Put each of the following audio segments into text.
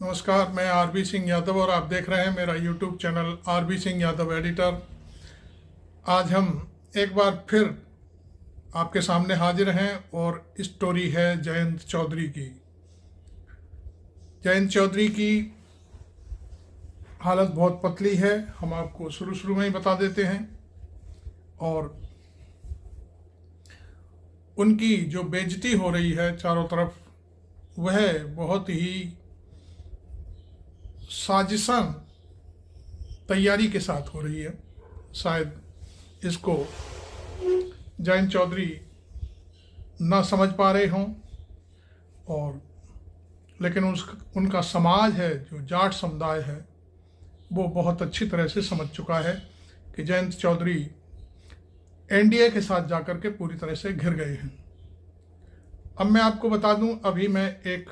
नमस्कार, मैं आरबी सिंह यादव और आप देख रहे हैं मेरा YouTube channel RB Singh Yadav editor. आज हम एक बार फिर आपके सामने हाजिर हैं और स्टोरी है जयंत चौधरी की। जयंत चौधरी की हालत बहुत पतली है, हम आपको शुरू में ही बता देते हैं। और उनकी जो बेइज्जती हो रही है चारों तरफ, वह बहुत ही साजिशन तैयारी के साथ हो रही है। शायद इसको जयंत चौधरी ना समझ पा रहे हों, और लेकिन उनका समाज है, जो जाट समुदाय है, वो बहुत अच्छी तरह से समझ चुका है कि जयंत चौधरी एनडीए के साथ जाकर के पूरी तरह से घिर गए हैं। अब मैं आपको बता दूं, अभी मैं एक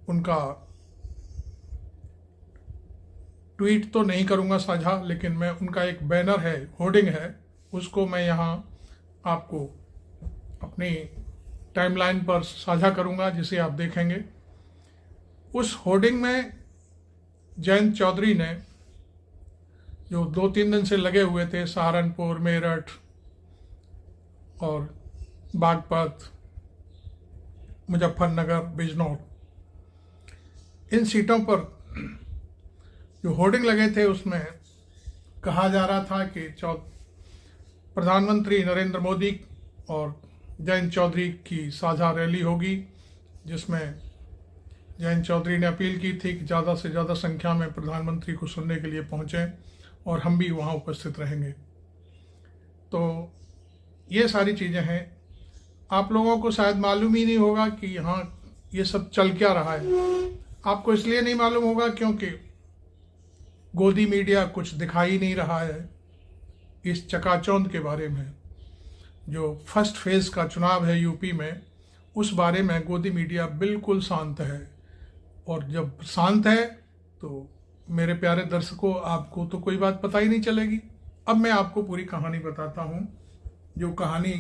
उनका ट्वीट तो नहीं करूंगा साझा, लेकिन मैं उनका एक बैनर है, होर्डिंग है, उसको मैं यहाँ आपको अपनी टाइमलाइन पर साझा करूंगा, जिसे आप देखेंगे। उस होर्डिंग में जयंत चौधरी ने, जो 2-3 दिन से लगे हुए थे सहारनपुर, मेरठ और बागपत, मुजफ्फरनगर, बिजनौर, इन सीटों पर जो होर्डिंग लगे थे, उसमें कहा जा रहा था कि प्रधानमंत्री नरेंद्र मोदी और जयंत चौधरी की साझा रैली होगी, जिसमें जयंत चौधरी ने अपील की थी कि ज़्यादा से ज़्यादा संख्या में प्रधानमंत्री को सुनने के लिए पहुँचें और हम भी वहाँ उपस्थित रहेंगे। तो ये सारी चीज़ें हैं। आप लोगों को शायद मालूम ही नहीं होगा कि यहाँ ये सब चल क्या रहा है। आपको इसलिए नहीं मालूम होगा क्योंकि गोदी मीडिया कुछ दिखाई नहीं रहा है इस चकाचौंध के बारे में। जो फर्स्ट फेज का चुनाव है यूपी में, उस बारे में गोदी मीडिया बिल्कुल शांत है। और जब शांत है तो मेरे प्यारे दर्शकों, आपको तो कोई बात पता ही नहीं चलेगी। अब मैं आपको पूरी कहानी बताता हूँ। जो कहानी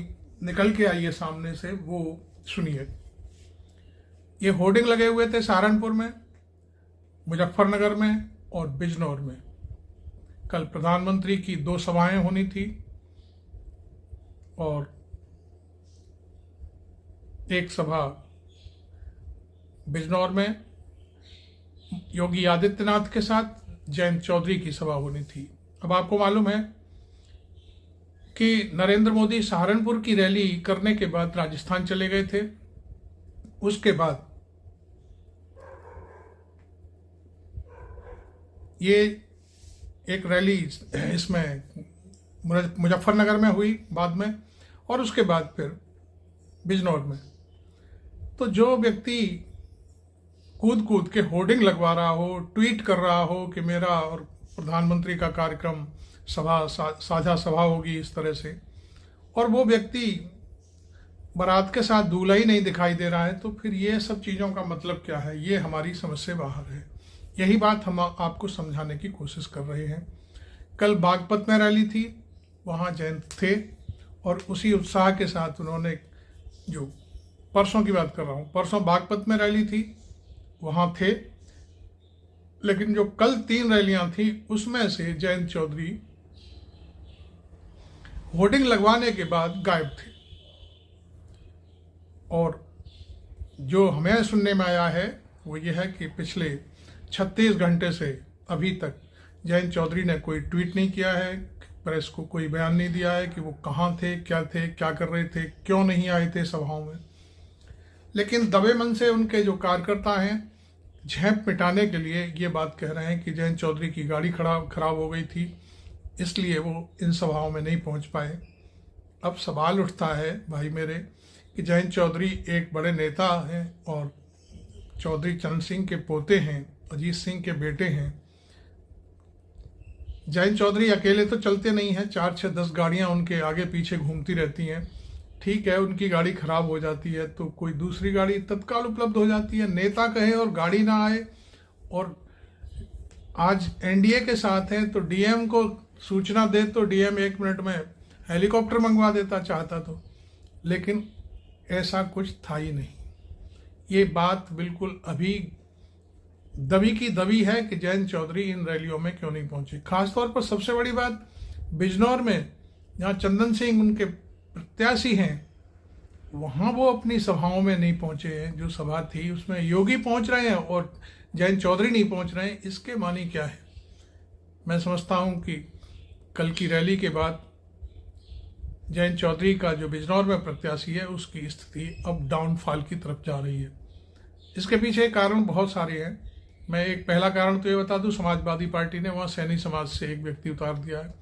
निकल के आई है सामने से, वो सुनिए। ये होर्डिंग लगे हुए थे सहारनपुर में, मुजफ्फरनगर में और बिजनौर में। कल प्रधानमंत्री की 2 सभाएं होनी थी और एक सभा बिजनौर में योगी आदित्यनाथ के साथ जयंत चौधरी की सभा होनी थी। अब आपको मालूम है कि नरेंद्र मोदी सहारनपुर की रैली करने के बाद राजस्थान चले गए थे। उसके बाद ये एक रैली इसमें मुजफ्फरनगर में हुई बाद में, और उसके बाद फिर बिजनौर में। तो जो व्यक्ति कूद कूद के होर्डिंग लगवा रहा हो, ट्वीट कर रहा हो कि मेरा और प्रधानमंत्री का कार्यक्रम साझा सभा होगी इस तरह से, और वो व्यक्ति बारात के साथ दूल्हा ही नहीं दिखाई दे रहा है, तो फिर ये सब चीज़ों का मतलब क्या है? ये हमारी समझ से बाहर है। यही बात हम आपको समझाने की कोशिश कर रहे हैं। कल बागपत में रैली थी, वहाँ जयंत थे और उसी उत्साह के साथ उन्होंने, जो परसों की बात कर रहा हूँ, परसों बागपत में रैली थी, वहाँ थे। लेकिन जो कल 3 रैलियाँ थी, उसमें से जयंत चौधरी होर्डिंग लगवाने के बाद गायब थे। और जो हमें सुनने में आया है वो ये है कि पिछले 36 घंटे से अभी तक जयंत चौधरी ने कोई ट्वीट नहीं किया है, प्रेस को कोई बयान नहीं दिया है कि वो कहाँ थे, क्या कर रहे थे, क्यों नहीं आए थे सभाओं में। लेकिन दबे मन से उनके जो कार्यकर्ता हैं, झेप मिटाने के लिए ये बात कह रहे हैं कि जयंत चौधरी की गाड़ी खराब हो गई थी, इसलिए वो इन सभाओं में नहीं पहुंच पाए। अब सवाल उठता है भाई मेरे कि जयंत चौधरी एक बड़े नेता हैं और चौधरी चरण सिंह के पोते हैं, अजीत सिंह के बेटे हैं। जयंत चौधरी अकेले तो चलते नहीं हैं, 4, 6, 10 गाड़ियां उनके आगे पीछे घूमती रहती हैं। ठीक है, उनकी गाड़ी खराब हो जाती है तो कोई दूसरी गाड़ी तत्काल उपलब्ध हो जाती है। नेता कहे और गाड़ी ना आए, और आज एनडीए के साथ हैं तो डीएम को सूचना दे तो डीएम 1 मिनट में हेलीकॉप्टर मंगवा देता चाहता तो, लेकिन ऐसा कुछ था ही नहीं। ये बात बिल्कुल अभी दबी की दबी है कि जयंत चौधरी इन रैलियों में क्यों नहीं पहुंचे। खासतौर पर सबसे बड़ी बात, बिजनौर में जहां चंदन सिंह उनके प्रत्याशी हैं, वहां वो अपनी सभाओं में नहीं पहुंचे हैं। जो सभा थी उसमें योगी पहुंच रहे हैं और जयंत चौधरी नहीं पहुंच रहे हैं। इसके मानी क्या है? मैं समझता हूं कि कल की रैली के बाद जयंत चौधरी का जो बिजनौर में प्रत्याशी है उसकी स्थिति अब डाउनफॉल की तरफ जा रही है। इसके पीछे कारण बहुत सारे हैं। मैं एक पहला कारण तो ये बता दूं, समाजवादी पार्टी ने वहाँ सैनी समाज से एक व्यक्ति उतार दिया है,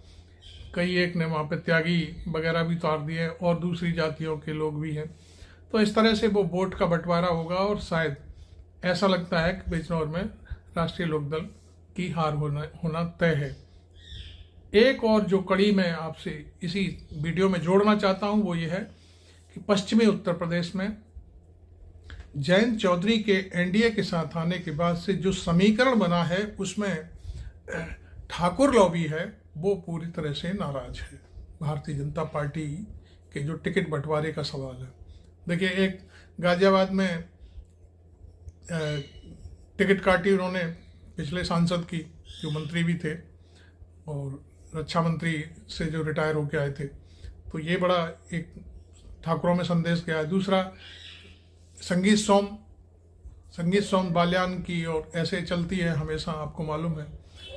कई एक ने वहाँ पे त्यागी वगैरह भी उतार दिए हैं और दूसरी जातियों के लोग भी हैं। तो इस तरह से वो वोट का बंटवारा होगा और शायद ऐसा लगता है कि बिजनौर में राष्ट्रीय लोकदल की हार होना तय है। एक और जो कड़ी मैं आपसे इसी वीडियो में जोड़ना चाहता हूं वो ये है कि पश्चिमी उत्तर प्रदेश में जयंत चौधरी के एनडीए के साथ आने के बाद से जो समीकरण बना है उसमें ठाकुर लॉबी है वो पूरी तरह से नाराज है। भारतीय जनता पार्टी के जो टिकट बंटवारे का सवाल है, देखिए एक गाजियाबाद में टिकट काटी उन्होंने पिछले सांसद की, जो मंत्री भी थे और रक्षा मंत्री से जो रिटायर होके आए थे। तो ये बड़ा एक ठाकुरों में संदेश गया है। दूसरा, संगीत सोम बाल्यान की और ऐसे चलती है हमेशा, आपको मालूम है।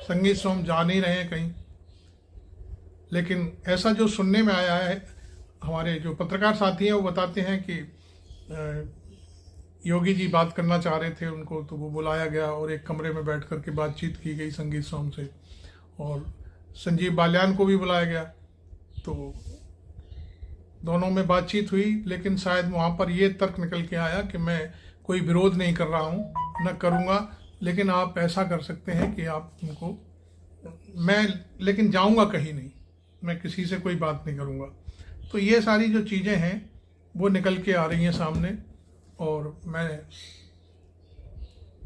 संगीत सोम जा नहीं रहे हैं कहीं, लेकिन ऐसा जो सुनने में आया है, हमारे जो पत्रकार साथी हैं वो बताते हैं कि योगी जी बात करना चाह रहे थे उनको, तो वो बुलाया गया और एक कमरे में बैठ करके बातचीत की गई संगीत सोम से, और संजीव बालियान को भी बुलाया गया। तो दोनों में बातचीत हुई, लेकिन शायद वहाँ पर ये तर्क निकल के आया कि मैं कोई विरोध नहीं कर रहा हूँ, न करूँगा, लेकिन आप ऐसा कर सकते हैं कि आप उनको, मैं लेकिन जाऊँगा कहीं नहीं, मैं किसी से कोई बात नहीं करूँगा। तो ये सारी जो चीज़ें हैं वो निकल के आ रही हैं सामने। और मैं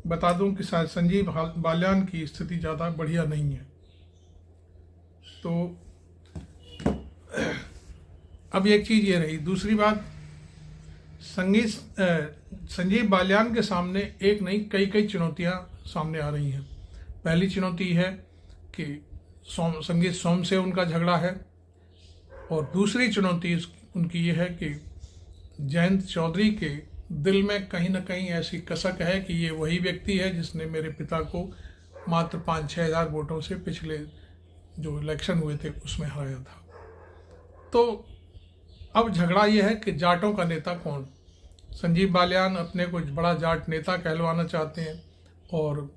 बता दूं कि शायद संजीव बालियान की स्थिति ज़्यादा बढ़िया नहीं है। तो अब एक चीज़ ये रही। दूसरी बात, संजीव बालियान के सामने एक नहीं कई चुनौतियां सामने आ रही हैं। पहली चुनौती है कि संगीत सोम से उनका झगड़ा है, और दूसरी चुनौती उनकी ये है कि जयंत चौधरी के दिल में कहीं ना कहीं ऐसी कसक है कि ये वही व्यक्ति है जिसने मेरे पिता को मात्र 5-6 हज़ार वोटों से पिछले जो इलेक्शन हुए थे उसमें हराया था। तो अब झगड़ा ये है कि जाटों का नेता कौन। संजीव बालियान अपने को बड़ा जाट नेता कहलवाना चाहते हैं, और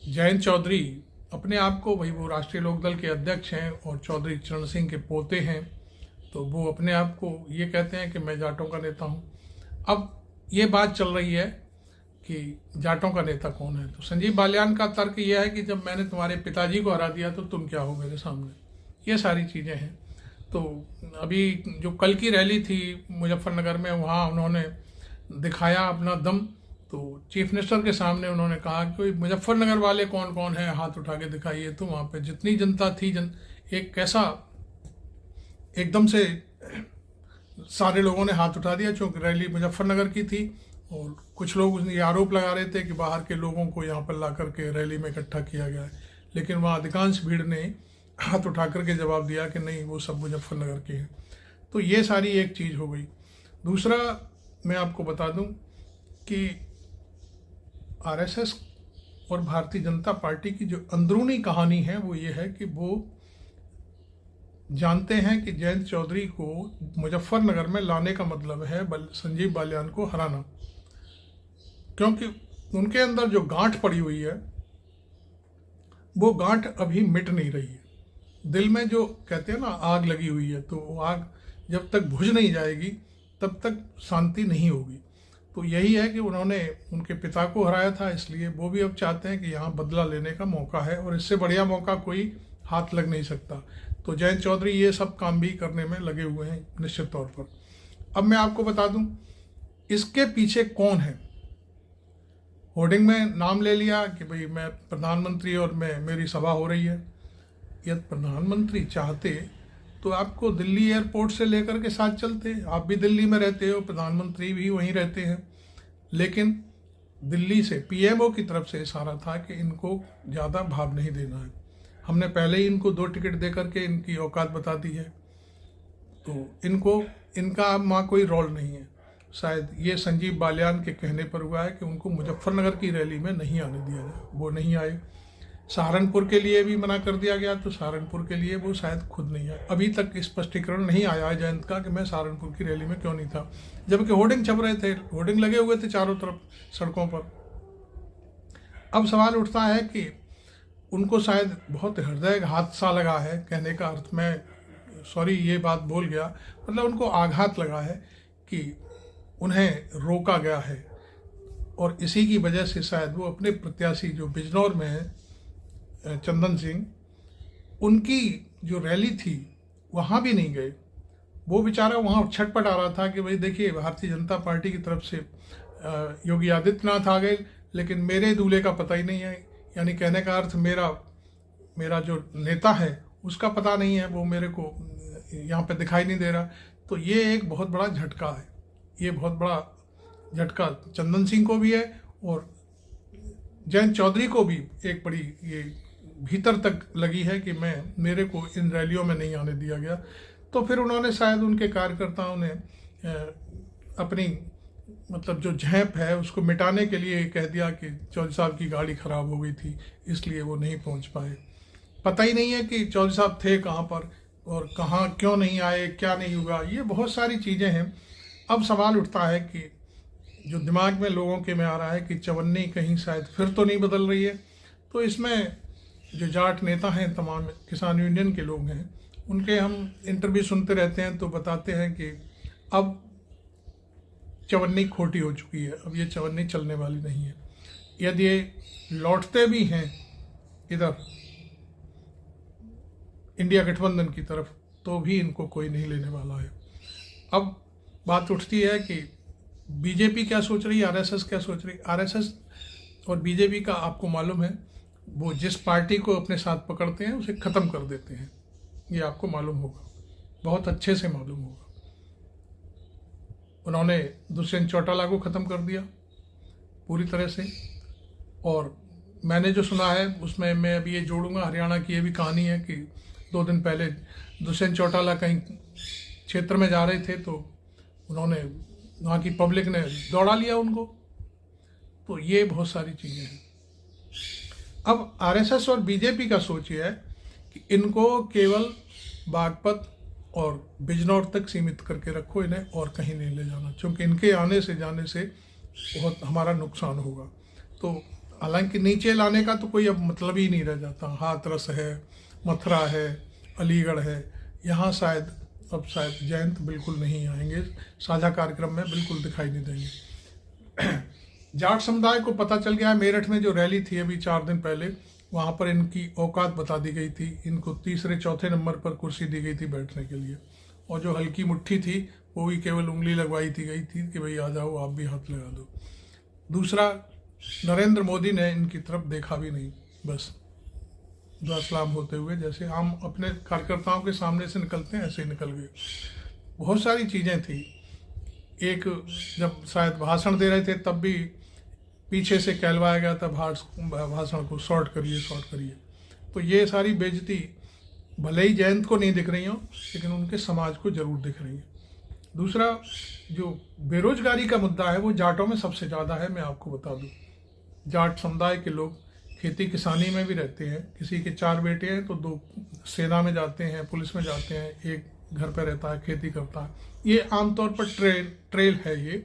जयंत चौधरी अपने आप को, भाई वो राष्ट्रीय लोकदल के अध्यक्ष हैं और चौधरी चरण सिंह के पोते हैं, तो वो अपने आप को ये कहते हैं कि मैं जाटों का नेता हूँ। अब ये बात चल रही है कि जाटों का नेता कौन है। तो संजीव बालियान का तर्क यह है कि जब मैंने तुम्हारे पिताजी को हरा दिया तो तुम क्या हो मेरे सामने। ये सारी चीज़ें हैं। तो अभी जो कल की रैली थी मुजफ्फरनगर में, वहाँ उन्होंने दिखाया अपना दम। तो चीफ मिनिस्टर के सामने उन्होंने कहा कि मुजफ्फरनगर वाले कौन कौन हैं, हाथ उठा के दिखाइए। तो वहाँ पे जितनी जनता थी, एक कैसा एकदम से सारे लोगों ने हाथ उठा दिया, चूँकि रैली मुजफ्फरनगर की थी। और कुछ लोग ये आरोप लगा रहे थे कि बाहर के लोगों को यहाँ पर ला करके रैली में इकट्ठा किया गया है, लेकिन वहाँ अधिकांश भीड़ ने हाथ उठा करके जवाब दिया कि नहीं, वो सब मुजफ्फरनगर के हैं। तो ये सारी एक चीज़ हो गई। दूसरा, मैं आपको बता दूं कि आरएसएस और भारतीय जनता पार्टी की जो अंदरूनी कहानी है वो ये है कि वो जानते हैं कि जयंत चौधरी को मुजफ्फरनगर में लाने का मतलब है संजीव बालियान को हराना, क्योंकि उनके अंदर जो गांठ पड़ी हुई है वो गांठ अभी मिट नहीं रही है। दिल में जो कहते हैं ना आग लगी हुई है, तो वो आग जब तक बुझ नहीं जाएगी तब तक शांति नहीं होगी। तो यही है कि उन्होंने उनके पिता को हराया था, इसलिए वो भी अब चाहते हैं कि यहाँ बदला लेने का मौका है, और इससे बढ़िया मौका कोई हाथ लग नहीं सकता। तो जयंत चौधरी ये सब काम भी करने में लगे हुए हैं निश्चित तौर पर। अब मैं आपको बता दूं इसके पीछे कौन है। होर्डिंग में नाम ले लिया कि भाई मैं प्रधानमंत्री और मेरी सभा हो रही है। यदि प्रधानमंत्री चाहते तो आपको दिल्ली एयरपोर्ट से लेकर के साथ चलते। आप भी दिल्ली में रहते हो, प्रधानमंत्री भी वहीं रहते हैं। लेकिन दिल्ली से पीएमओ की तरफ से इशारा था कि इनको ज़्यादा भाव नहीं देना है। हमने पहले ही इनको 2 टिकट दे करके इनकी औकात बता दी है, तो इनका अब वहाँ कोई रोल नहीं है। शायद ये संजीव बालियान के कहने पर हुआ है कि उनको मुजफ्फरनगर की रैली में नहीं आने दिया जाए, वो नहीं आए। सहारनपुर के लिए भी मना कर दिया गया, तो सहारनपुर के लिए वो शायद खुद नहीं आए। अभी तक स्पष्टीकरण नहीं आया है जयंत का कि मैं सहारनपुर की रैली में क्यों नहीं था, जबकि होर्डिंग छप रहे थे, होर्डिंग लगे हुए थे चारों तरफ सड़कों पर। अब सवाल उठता है कि उनको शायद बहुत हृदयघात सा लगा है, कहने का अर्थ मैं सॉरी ये बात बोल गया, मतलब उनको आघात लगा है कि उन्हें रोका गया है, और इसी की वजह से शायद वो अपने प्रत्याशी जो बिजनौर में है चंदन सिंह, उनकी जो रैली थी वहाँ भी नहीं गए। वो बेचारा वहाँ छटपट आ रहा था कि भाई देखिए भारतीय जनता पार्टी की तरफ से योगी आदित्यनाथ आ गए, लेकिन मेरे दूल्हे का पता ही नहीं है, यानी कहने का अर्थ मेरा जो नेता है उसका पता नहीं है, वो मेरे को यहाँ पे दिखाई नहीं दे रहा। तो ये एक बहुत बड़ा झटका है, ये बहुत बड़ा झटका चंदन सिंह को भी है और जयंत चौधरी को भी एक बड़ी ये भीतर तक लगी है कि मेरे को इन रैलियों में नहीं आने दिया गया। तो फिर उन्होंने शायद उनके कार्यकर्ताओं ने अपनी मतलब जो झेप है उसको मिटाने के लिए कह दिया कि चौधरी साहब की गाड़ी खराब हो गई थी, इसलिए वो नहीं पहुंच पाए। पता ही नहीं है कि चौधरी साहब थे कहाँ पर और कहाँ क्यों नहीं आए, क्या नहीं हुआ, ये बहुत सारी चीज़ें हैं। अब सवाल उठता है कि जो दिमाग में लोगों के में आ रहा है कि चवन्नी कहीं शायद फिर तो नहीं बदल रही है। तो इसमें जो जाट नेता हैं, तमाम किसान यूनियन के लोग हैं, उनके हम इंटरव्यू सुनते रहते हैं तो बताते हैं कि अब चवन्नी खोटी हो चुकी है, अब ये चवन्नी चलने वाली नहीं है। यदि ये लौटते भी हैं इधर इंडिया गठबंधन की तरफ तो भी इनको कोई नहीं लेने वाला है। अब बात उठती है कि बीजेपी क्या सोच रही है, आरएसएस क्या सोच रही है। आरएसएस और बीजेपी का आपको मालूम है, वो जिस पार्टी को अपने साथ पकड़ते हैं उसे ख़त्म कर देते हैं, ये आपको मालूम होगा, बहुत अच्छे से मालूम होगा। उन्होंने दुष्यंत चौटाला को ख़त्म कर दिया पूरी तरह से, और मैंने जो सुना है उसमें मैं अभी ये जोड़ूंगा, हरियाणा की ये भी कहानी है कि 2 दिन पहले दुष्यंत चौटाला कहीं क्षेत्र में जा रहे थे तो उन्होंने वहाँ की पब्लिक ने दौड़ा लिया उनको। तो ये बहुत सारी चीज़ें हैं। अब आरएसएस और बीजेपी का सोच ये है कि इनको केवल बागपत और बिजनौर तक सीमित करके रखो, इन्हें और कहीं नहीं ले जाना, क्योंकि इनके आने से जाने से बहुत हमारा नुकसान होगा। तो हालांकि नीचे लाने का तो कोई अब मतलब ही नहीं रह जाता। हाथरस है, मथुरा है, अलीगढ़ है, यहाँ शायद जयंत बिल्कुल नहीं आएंगे, साझा कार्यक्रम में बिल्कुल दिखाई नहीं देंगे। जाट समुदाय को पता चल गया है, मेरठ में जो रैली थी अभी 4 दिन पहले, वहाँ पर इनकी औकात बता दी गई थी, इनको 3-4 नंबर पर कुर्सी दी गई थी बैठने के लिए, और जो हल्की मुट्ठी थी वो भी केवल उंगली लगवाई गई थी कि भाई आ जाओ आप भी हाथ लगा दो। दूसरा, नरेंद्र मोदी ने इनकी तरफ देखा भी नहीं, बस दुआ सलाम होते हुए जैसे हम अपने कार्यकर्ताओं के सामने से निकलते हैं ऐसे ही निकल गए। बहुत सारी चीज़ें थी। एक जब शायद भाषण दे रहे थे तब भी पीछे से कहलवाया गया था भाषण को शॉर्ट करिए। तो ये सारी बेइज्जती भले ही जयंत को नहीं दिख रही हो, लेकिन उनके समाज को जरूर दिख रही है। दूसरा, जो बेरोजगारी का मुद्दा है वो जाटों में सबसे ज़्यादा है। मैं आपको बता दूं, जाट समुदाय के लोग खेती किसानी में भी रहते हैं। किसी के 4 बेटे हैं तो 2 सेना में जाते हैं, पुलिस में जाते हैं, एक घर पे रहता है, खेती करता है। ये आमतौर पर ट्रेल है ये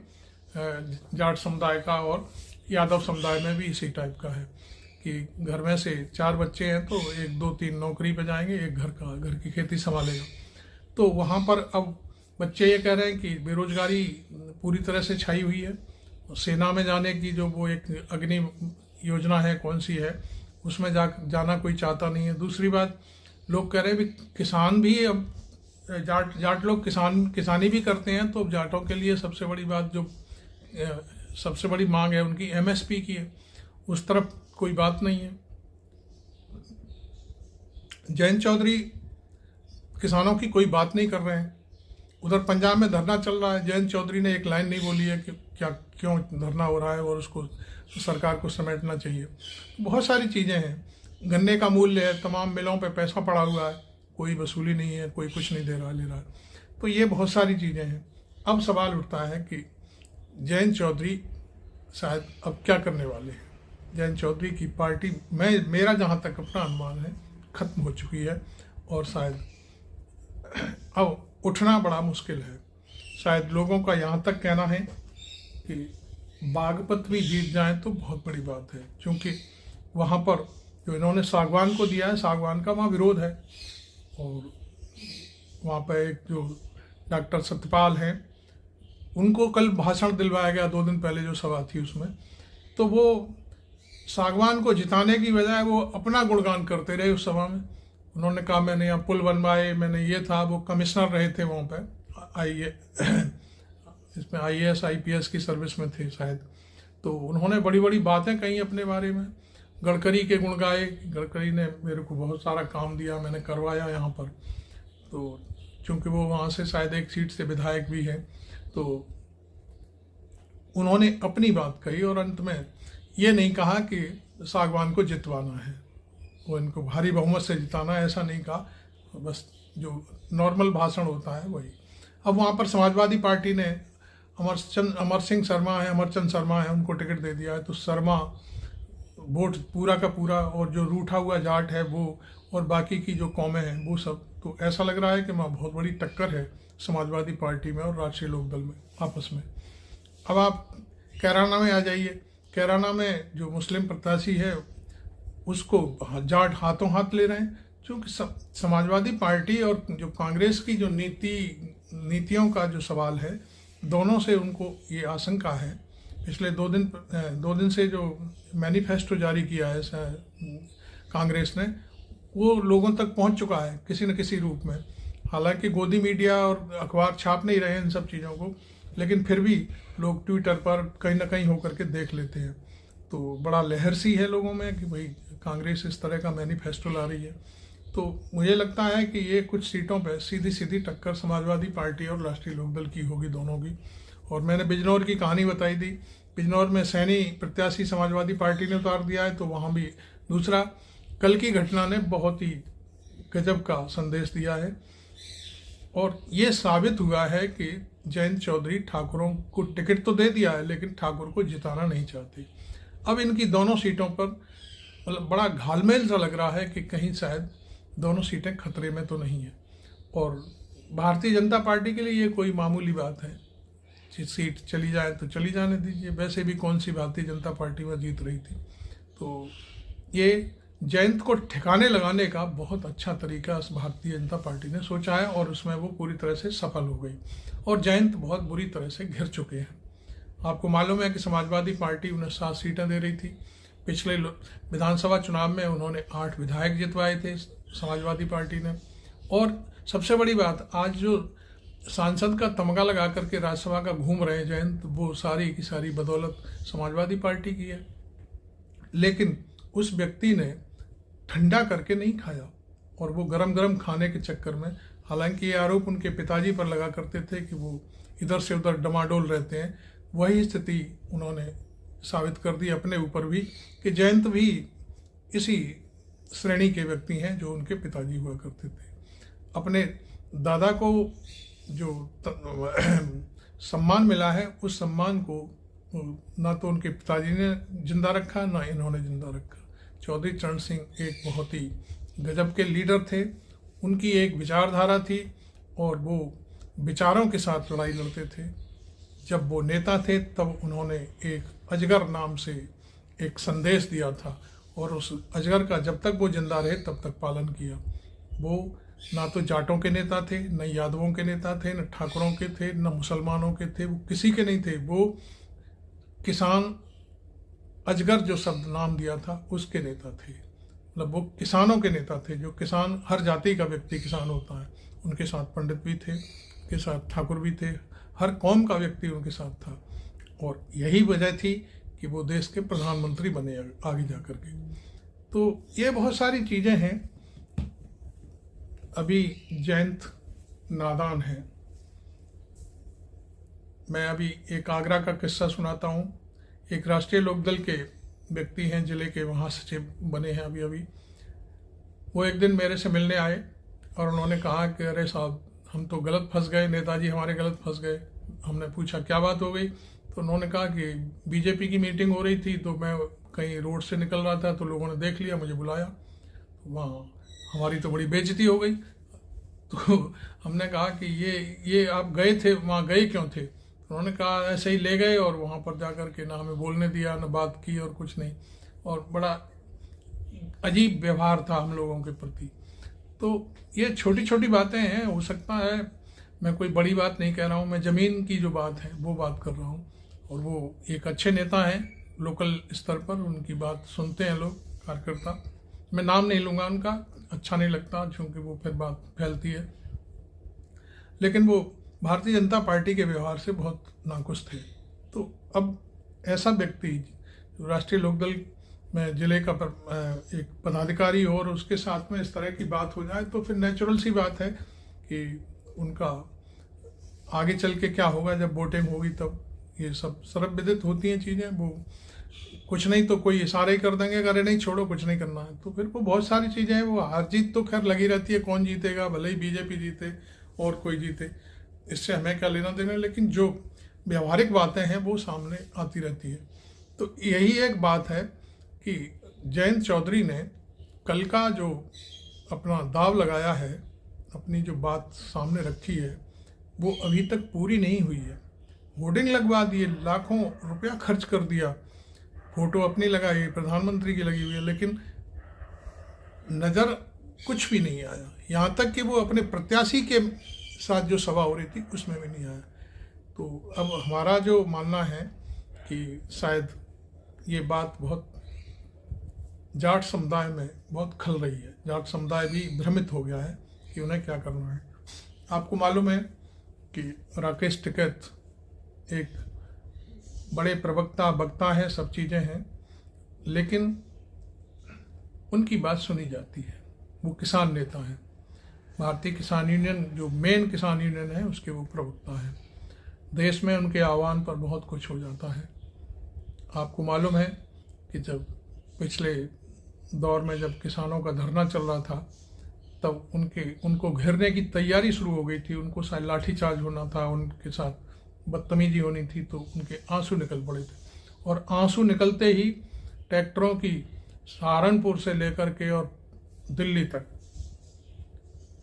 जाट समुदाय का, और यादव समुदाय में भी इसी टाइप का है कि घर में से 4 बच्चे हैं तो 1, 2, 3 नौकरी पे जाएंगे, एक घर की खेती संभालेगा। तो वहाँ पर अब बच्चे ये कह रहे हैं कि बेरोजगारी पूरी तरह से छाई हुई है। सेना में जाने की जो वो एक अग्नि योजना है, कौन सी है, उसमें जाना कोई चाहता नहीं है। दूसरी बात, लोग कह रहे हैं भी किसान भी अब जाट लोग किसानी भी करते हैं, तो जाटों के लिए सबसे बड़ी बात जो सबसे बड़ी मांग है उनकी एमएसपी की है, उस तरफ कोई बात नहीं है। जयंत चौधरी किसानों की कोई बात नहीं कर रहे हैं। उधर पंजाब में धरना चल रहा है, जयंत चौधरी ने एक लाइन नहीं बोली है क्या क्यों धरना हो रहा है और उसको सरकार को समेटना चाहिए। बहुत सारी चीज़ें हैं। गन्ने का मूल्य है, तमाम मिलों पे पैसा पड़ा हुआ है, कोई वसूली नहीं है, कोई कुछ नहीं दे रहा ले रहा है। तो ये बहुत सारी चीज़ें हैं। अब सवाल उठता है कि जयंत चौधरी शायद अब क्या करने वाले हैं। जयंत चौधरी की पार्टी मेरा जहाँ तक अपना अनुमान है ख़त्म हो चुकी है और शायद अब उठना बड़ा मुश्किल है। शायद लोगों का यहाँ तक कहना है कि बागपत भी जीत जाए तो बहुत बड़ी बात है, क्योंकि वहाँ पर जो इन्होंने सागवान को दिया है, सागवान का वहाँ विरोध है। और वहाँ पर एक जो डॉक्टर सत्यपाल हैं, उनको कल भाषण दिलवाया गया 2 दिन पहले जो सभा थी उसमें, तो वो सागवान को जिताने की बजाय वो अपना गुणगान करते रहे उस सभा में। उन्होंने कहा मैंने यहाँ पुल बनवाए, मैंने ये था, वो कमिश्नर रहे थे वहाँ पर इसमें IAS IPS की सर्विस में थे शायद। तो उन्होंने बड़ी बड़ी बातें कही अपने बारे में, गडकरी के गुण गाए, गडकरी ने मेरे को बहुत सारा काम दिया, मैंने करवाया यहाँ पर। तो चूँकि वो वहाँ से शायद एक सीट से विधायक भी हैं, तो उन्होंने अपनी बात कही और अंत में ये नहीं कहा कि सागवान को जितवाना है, वो इनको भारी बहुमत से जिताना है, ऐसा नहीं कहा। बस जो नॉर्मल भाषण होता है वही। अब वहाँ पर समाजवादी पार्टी ने अमरचंद शर्मा है, उनको टिकट दे दिया है। तो शर्मा वोट पूरा का पूरा, और जो रूठा हुआ जाट है वो, और बाकी की जो कौमें हैं वो सब। तो ऐसा लग रहा है कि वहाँ बहुत बड़ी टक्कर है समाजवादी पार्टी में और राष्ट्रीय लोकदल में आपस में। अब आप कैराना में आ जाइए। कैराना में जो मुस्लिम प्रत्याशी है उसको जाट हाथों हाथ ले रहे हैं, क्योंकि समाजवादी पार्टी और जो कांग्रेस की जो नीतियों का जो सवाल है, दोनों से उनको ये आशंका है। पिछले 2 दिन से जो मैनिफेस्टो जारी किया है कांग्रेस ने, वो लोगों तक पहुंच चुका है किसी न किसी रूप में। हालांकि गोदी मीडिया और अखबार छाप नहीं रहे इन सब चीज़ों को, लेकिन फिर भी लोग ट्विटर पर कहीं ना कहीं होकर के देख लेते हैं। तो बड़ा लहर सी है लोगों में कि भाई कांग्रेस इस तरह का मैनिफेस्टो ला रही है। तो मुझे लगता है कि ये कुछ सीटों पे सीधी टक्कर समाजवादी पार्टी और राष्ट्रीय लोकदल की होगी, दोनों की। और मैंने बिजनौर की कहानी बताई थी। बिजनौर में सैनी प्रत्याशी समाजवादी पार्टी ने उतार दिया है, तो वहाँ भी दूसरा कल की घटना ने बहुत ही गजब का संदेश दिया है। और ये साबित हुआ है कि जयंत चौधरी ठाकुरों को टिकट तो दे दिया है, लेकिन ठाकुर को जिताना नहीं चाहते। अब इनकी दोनों सीटों पर मतलब बड़ा घालमेल सा लग रहा है कि कहीं शायद दोनों सीटें खतरे में तो नहीं है। और भारतीय जनता पार्टी के लिए ये कोई मामूली बात है, सीट चली जाए तो चली जाने दीजिए। वैसे भी कौन सी भारतीय जनता पार्टी में जीत रही थी। तो ये जयंत को ठिकाने लगाने का बहुत अच्छा तरीका भारतीय जनता पार्टी ने सोचा है और उसमें वो पूरी तरह से सफल हो गई। और जयंत बहुत बुरी तरह से घिर चुके हैं। आपको मालूम है कि समाजवादी पार्टी उन्हें 7 सीटें दे रही थी। पिछले विधानसभा चुनाव में उन्होंने 8 विधायक जितवाए थे समाजवादी पार्टी ने। और सबसे बड़ी बात, आज जो सांसद का तमगा लगा करके राज्यसभा का घूम रहे हैं जयंत, वो सारी की सारी बदौलत समाजवादी पार्टी की है। लेकिन उस व्यक्ति ने ठंडा करके नहीं खाया, और वो गरम गरम खाने के चक्कर में, हालांकि ये आरोप उनके पिताजी पर लगा करते थे कि वो इधर से उधर डमाडोल रहते हैं, वही स्थिति उन्होंने साबित कर दी अपने ऊपर भी कि जयंत भी इसी श्रेणी के व्यक्ति हैं जो उनके पिताजी हुआ करते थे। अपने दादा को जो सम्मान मिला है, उस सम्मान को ना तो उनके पिताजी ने जिंदा रखा, ना इन्होंने जिंदा रखा। चौधरी चरण सिंह एक बहुत ही गजब के लीडर थे। उनकी एक विचारधारा थी और वो विचारों के साथ लड़ाई लड़ते थे। जब वो नेता थे तब उन्होंने एक अजगर नाम से एक संदेश दिया था, और उस अजगर का जब तक वो जिंदा रहे तब तक पालन किया। वो ना तो जाटों के नेता थे, न यादवों के नेता थे, न ठाकुरों के थे, न मुसलमानों के थे, वो किसी के नहीं थे। वो किसान अजगर जो शब्द नाम दिया था उसके नेता थे। मतलब वो किसानों के नेता थे। जो किसान, हर जाति का व्यक्ति किसान होता है, उनके साथ पंडित भी थे, उनके साथ ठाकुर भी थे, हर कौम का व्यक्ति उनके साथ था। और यही वजह थी कि वो देश के प्रधानमंत्री बने आगे जा कर के। तो ये बहुत सारी चीज़ें हैं। अभी जयंत नादान है, मैं अभी एक आगरा का किस्सा सुनाता हूँ। एक राष्ट्रीय लोकदल के व्यक्ति हैं, जिले के, वहाँ सचिव बने हैं अभी अभी। वो एक दिन मेरे से मिलने आए और उन्होंने कहा कि अरे साहब, हम तो गलत फंस गए, नेताजी हमारे गलत फंस गए। हमने पूछा क्या बात हो गई, तो उन्होंने कहा कि बीजेपी की मीटिंग हो रही थी, तो मैं कहीं रोड से निकल रहा था, तो लोगों ने देख लिया, मुझे बुलाया, वहाँ हमारी तो बड़ी बेइज्जती हो गई। तो हमने कहा कि ये आप गए थे, वहाँ गए क्यों थे? उन्होंने कहा ऐसे ही ले गए और वहाँ पर जाकर के ना हमें बोलने दिया, ना बात की और कुछ नहीं, और बड़ा अजीब व्यवहार था हम लोगों के प्रति। तो ये छोटी छोटी बातें हैं, हो सकता है मैं कोई बड़ी बात नहीं कह रहा हूँ, मैं ज़मीन की जो बात है वो बात कर रहा हूँ। और वो एक अच्छे नेता हैं लोकल स्तर पर, उनकी बात सुनते हैं लोग, कार्यकर्ता। मैं नाम नहीं लूँगा उनका, अच्छा नहीं लगता क्योंकि वो फिर बात फैलती है। लेकिन वो भारतीय जनता पार्टी के व्यवहार से बहुत नाखुश थे। तो अब ऐसा व्यक्ति जो राष्ट्रीय लोकदल में जिले का एक पदाधिकारी हो और उसके साथ में इस तरह की बात हो जाए, तो फिर नेचुरल सी बात है कि उनका आगे चल के क्या होगा जब वोटिंग होगी, तब ये सब सर्वविदित होती हैं चीज़ें। वो कुछ नहीं तो कोई इशारे ही कर देंगे, अरे नहीं छोड़ो कुछ नहीं करना है, तो फिर वो बहुत सारी चीज़ें हैं। वो हार जीत तो खैर लगी रहती है, कौन जीतेगा, भले ही बीजेपी जीते और कोई जीते, इससे हमें क्या लेना देना, लेकिन जो व्यवहारिक बातें हैं वो सामने आती रहती है। तो यही एक बात है कि जयंत चौधरी ने कल का जो अपना दाव लगाया है, अपनी जो बात सामने रखी है, वो अभी तक पूरी नहीं हुई है। होर्डिंग लगवा दिए, लाखों रुपया खर्च कर दिया, फोटो अपनी लगाई, प्रधानमंत्री की लगी हुई है, लेकिन नज़र कुछ भी नहीं आया। यहाँ तक कि वो अपने प्रत्याशी के साथ जो सभा हो रही थी उसमें भी नहीं आया। तो अब हमारा जो मानना है कि शायद ये बात बहुत जाट समुदाय में बहुत खल रही है। जाट समुदाय भी भ्रमित हो गया है कि उन्हें क्या करना है। आपको मालूम है कि राकेश टिकैत एक बड़े प्रवक्ता वक्ता है, सब चीज़ें हैं, लेकिन उनकी बात सुनी जाती है। वो किसान नेता हैं, भारतीय किसान यूनियन जो मेन किसान यूनियन है उसके वो प्रवक्ता हैं। देश में उनके आह्वान पर बहुत कुछ हो जाता है। आपको मालूम है कि जब पिछले दौर में जब किसानों का धरना चल रहा था, तब उनको घेरने की तैयारी शुरू हो गई थी, उनको शायद लाठीचार्ज होना था, उनके साथ बदतमीजी होनी थी, तो उनके आंसू निकल पड़े थे। और आंसू निकलते ही ट्रैक्टरों की सहारनपुर से लेकर के और दिल्ली तक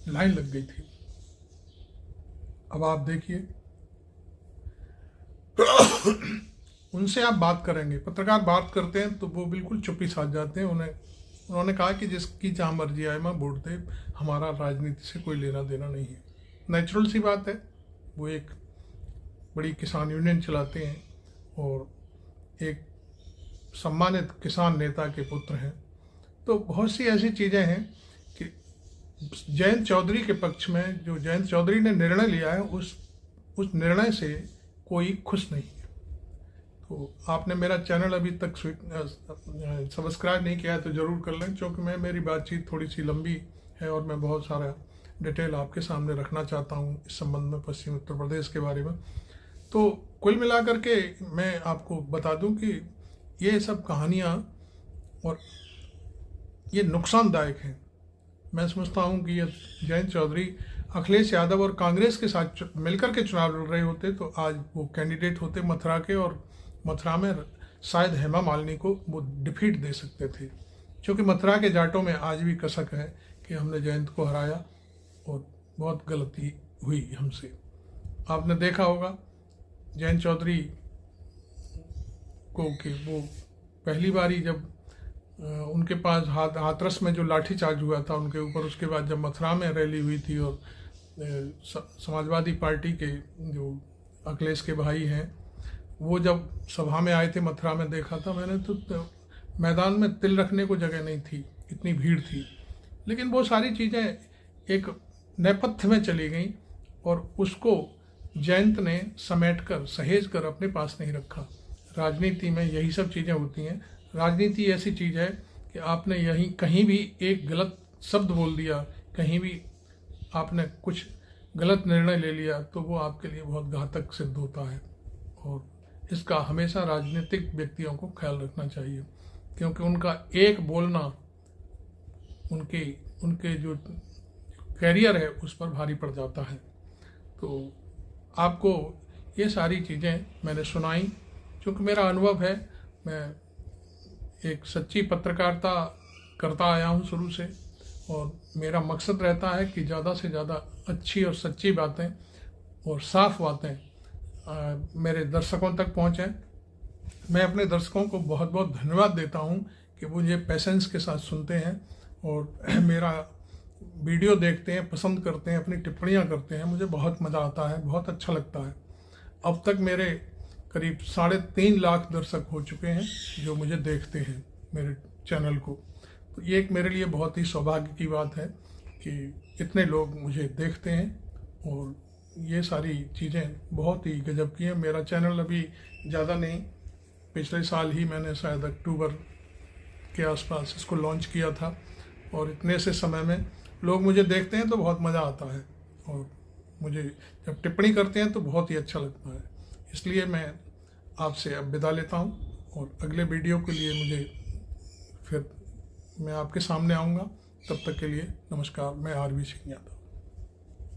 लाइन लग गई थी। अब आप देखिए, उनसे आप बात करेंगे, पत्रकार बात करते हैं तो वो बिल्कुल चुप्पी साध जाते हैं। उन्होंने कहा कि जिसकी जहाँ मर्जी आए मैं वोट दे, हमारा राजनीति से कोई लेना देना नहीं है। नेचुरल सी बात है, वो एक बड़ी किसान यूनियन चलाते हैं और एक सम्मानित किसान नेता के पुत्र हैं। तो बहुत सी ऐसी चीज़ें हैं कि जयंत चौधरी के पक्ष में जो जयंत चौधरी ने निर्णय लिया है, उस निर्णय से कोई खुश नहीं है। तो आपने मेरा चैनल अभी तक सब्सक्राइब नहीं किया है तो ज़रूर कर लें, क्योंकि मेरी बातचीत थोड़ी सी लंबी है और मैं बहुत सारा डिटेल आपके सामने रखना चाहता हूँ इस संबंध में, पश्चिम उत्तर प्रदेश के बारे में। तो कुल मिलाकर के मैं आपको बता दूं कि ये सब कहानियाँ और ये नुकसानदायक हैं। मैं समझता हूँ कि ये जयंत चौधरी अखिलेश यादव और कांग्रेस के साथ मिलकर के चुनाव लड़ रहे होते तो आज वो कैंडिडेट होते मथुरा के, और मथुरा में शायद हेमा मालिनी को वो डिफीट दे सकते थे, क्योंकि मथुरा के जाटों में आज भी कसक है कि हमने जयंत को हराया और बहुत गलती हुई हमसे। आपने देखा होगा जयंत चौधरी को कि वो पहली बारी जब उनके पास हाथरस में जो लाठीचार्ज हुआ था उनके ऊपर, उसके बाद जब मथुरा में रैली हुई थी और समाजवादी पार्टी के जो अखिलेश के भाई हैं वो जब सभा में आए थे मथुरा में, देखा था मैंने तो मैदान में तिल रखने को जगह नहीं थी, इतनी भीड़ थी। लेकिन वो सारी चीज़ें एक नेपथ्य में चली गई और उसको जयंत ने समेटकर सहेज कर अपने पास नहीं रखा। राजनीति में यही सब चीज़ें होती हैं। राजनीति ऐसी चीज़ है कि आपने यहीं कहीं भी एक गलत शब्द बोल दिया, कहीं भी आपने कुछ गलत निर्णय ले लिया तो वो आपके लिए बहुत घातक सिद्ध होता है। और इसका हमेशा राजनीतिक व्यक्तियों को ख्याल रखना चाहिए, क्योंकि उनका एक बोलना उनके जो कैरियर है उस पर भारी पड़ जाता है। तो आपको ये सारी चीज़ें मैंने सुनाई क्योंकि मेरा अनुभव है। मैं एक सच्ची पत्रकारिता करता आया हूँ शुरू से, और मेरा मकसद रहता है कि ज़्यादा से ज़्यादा अच्छी और सच्ची बातें और साफ बातें मेरे दर्शकों तक पहुँचें। मैं अपने दर्शकों को बहुत बहुत धन्यवाद देता हूँ कि वो मुझे पेशेंस के साथ सुनते हैं और मेरा वीडियो देखते हैं, पसंद करते हैं, अपनी टिप्पणियाँ करते हैं। मुझे बहुत मज़ा आता है, बहुत अच्छा लगता है। अब तक मेरे करीब 3.5 लाख दर्शक हो चुके हैं जो मुझे देखते हैं मेरे चैनल को। तो ये एक मेरे लिए बहुत ही सौभाग्य की बात है कि इतने लोग मुझे देखते हैं, और ये सारी चीज़ें बहुत ही गजब की हैं। मेरा चैनल अभी ज़्यादा नहीं, पिछले साल ही मैंने शायद अक्टूबर के आसपास इसको लॉन्च किया था, और इतने से समय में लोग मुझे देखते हैं तो बहुत मज़ा आता है, और मुझे जब टिप्पणी करते हैं तो बहुत ही अच्छा लगता है। इसलिए मैं आपसे अब विदा लेता हूँ, और अगले वीडियो के लिए फिर मैं आपके सामने आऊँगा। तब तक के लिए नमस्कार। मैं आरवी सिंह यादव।